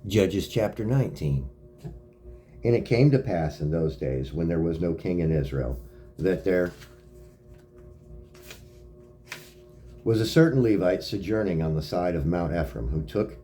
Judges chapter 19. And it came to pass in those days, when there was no king in Israel, that there was a certain Levite sojourning on the side of Mount Ephraim, who took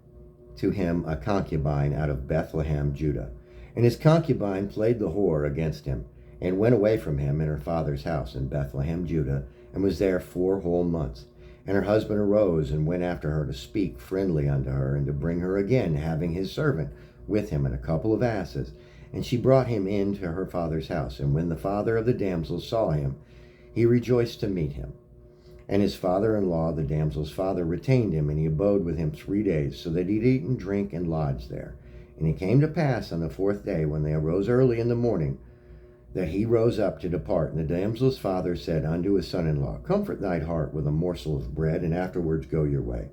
to him a concubine out of Bethlehem, Judah. And his concubine played the whore against him, and went away from him in her father's house in Bethlehem, Judah, and was there 4 whole months. And her husband arose and went after her to speak friendly unto her, and to bring her again, having his servant with him and a couple of asses. And she brought him into her father's house. And when the father of the damsel saw him, he rejoiced to meet him. And his father-in-law, the damsel's father, retained him, and he abode with him 3 days, so that he'd eat and drink and lodge there. And it came to pass on the 4th day, when they arose early in the morning, that he rose up to depart. And the damsel's father said unto his son-in-law, Comfort thine heart with a morsel of bread, and afterwards go your way.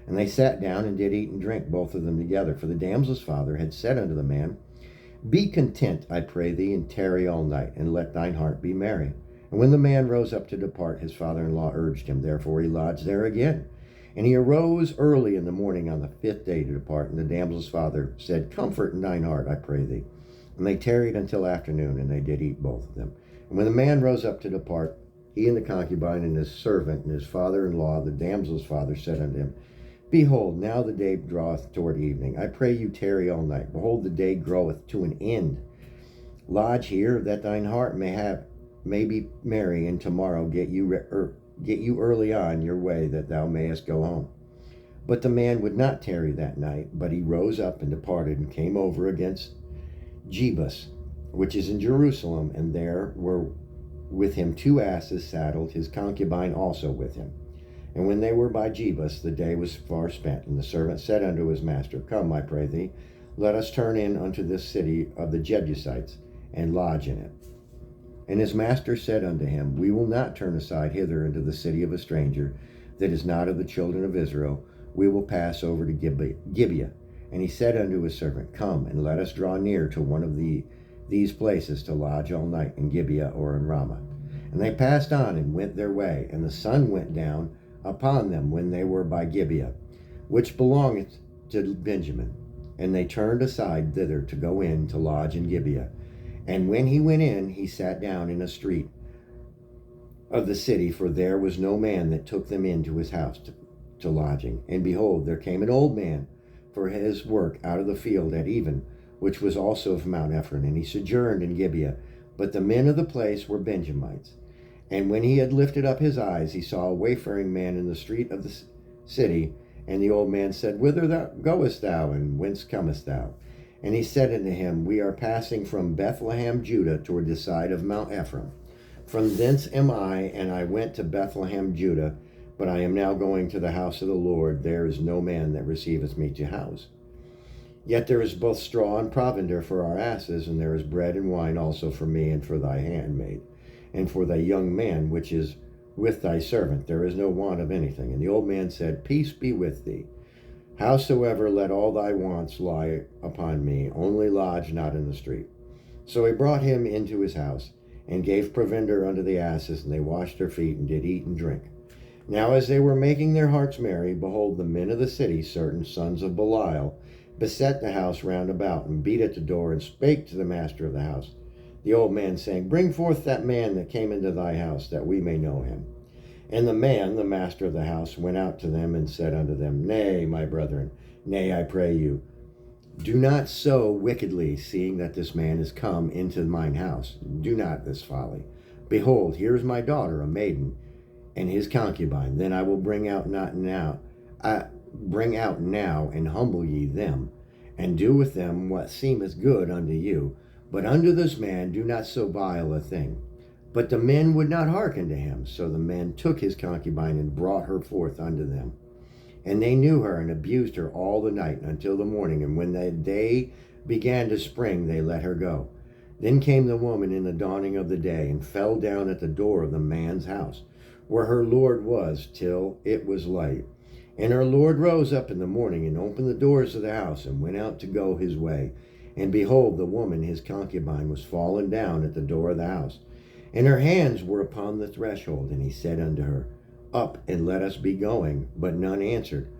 And they sat down and did eat and drink, both of them together. For the damsel's father had said unto the man, Be content, I pray thee, and tarry all night, and let thine heart be merry. And when the man rose up to depart, his father-in-law urged him. Therefore he lodged there again. And he arose early in the morning on the 5th day to depart. And the damsel's father said, Comfort in thine heart, I pray thee. And they tarried until afternoon, and they did eat both of them. And when the man rose up to depart, he and the concubine and his servant and his father-in-law, the damsel's father, said unto him, Behold, now the day draweth toward evening. I pray you tarry all night. Behold, the day groweth to an end. Lodge here, that thine heart may be merry, and tomorrow get you early on your way, that thou mayest go home. But the man would not tarry that night, but he rose up and departed, and came over against Jebus, which is in Jerusalem, and there were with him 2 asses saddled, his concubine also with him. And when they were by Jebus, the day was far spent. And the servant said unto his master, Come, I pray thee, let us turn in unto this city of the Jebusites, and lodge in it. And his master said unto him, We will not turn aside hither into the city of a stranger, that is not of the children of Israel. We will pass over to Gibeah. And he said unto his servant, Come, and let us draw near to one of these places to lodge all night, in Gibeah or in Ramah. And they passed on and went their way, and the sun went down upon them when they were by Gibeah, which belongeth to Benjamin. And they turned aside thither to go in to lodge in Gibeah. And when he went in, he sat down in a street of the city, for there was no man that took them into his house to lodging. And behold, there came an old man for his work out of the field at even, which was also of Mount Ephraim, and he sojourned in Gibeah. But the men of the place were Benjamites. And when he had lifted up his eyes, he saw a wayfaring man in the street of the city. And the old man said, Whither goest thou, and whence comest thou? And he said unto him, We are passing from Bethlehem, Judah, toward the side of Mount Ephraim. From thence am I, and I went to Bethlehem, Judah, but I am now going to the house of the Lord. There is no man that receiveth me to house. Yet there is both straw and provender for our asses, and there is bread and wine also for me and for thy handmaid, and for thy young man which is with thy servant. There is no want of anything. And the old man said, Peace be with thee. Howsoever, let all thy wants lie upon me, only lodge not in the street. So he brought him into his house, and gave provender unto the asses, and they washed their feet, and did eat and drink. Now as they were making their hearts merry, behold, the men of the city, certain sons of Belial, beset the house round about, and beat at the door, and spake to the master of the house, the old man, saying, Bring forth that man that came into thy house, that we may know him. And the man, the master of the house, went out to them, and said unto them, Nay, my brethren, nay, I pray you, do not so wickedly, seeing that this man is come into mine house. Do not this folly. Behold, here is my daughter, a maiden, and his concubine. Then I will bring out now, and humble ye them, and do with them what seemeth good unto you. But unto this man do not so vile a thing. But the men would not hearken to him. So the men took his concubine, and brought her forth unto them. And they knew her, and abused her all the night until the morning. And when the day began to spring, they let her go. Then came the woman in the dawning of the day, and fell down at the door of the man's house, where her Lord was, till it was light. And her Lord rose up in the morning, and opened the doors of the house, and went out to go his way. And behold, the woman, his concubine, was fallen down at the door of the house, and her hands were upon the threshold. And he said unto her, Up, and let us be going. But none answered.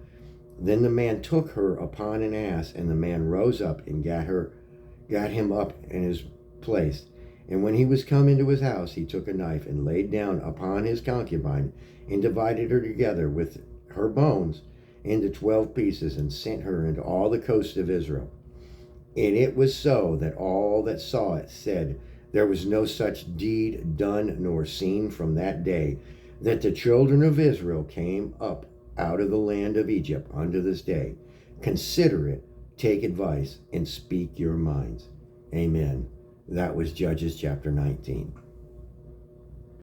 Then the man took her upon an ass, and the man rose up and got him up in his place. And when he was come into his house, he took a knife and laid down upon his concubine, and divided her together with her bones into 12 pieces, and sent her into all the coasts of Israel. And it was so that all that saw it said, there was no such deed done nor seen from that day, that the children of Israel came up out of the land of Egypt unto this day. Consider it, take advice, and speak your minds. Amen. That was Judges chapter 19.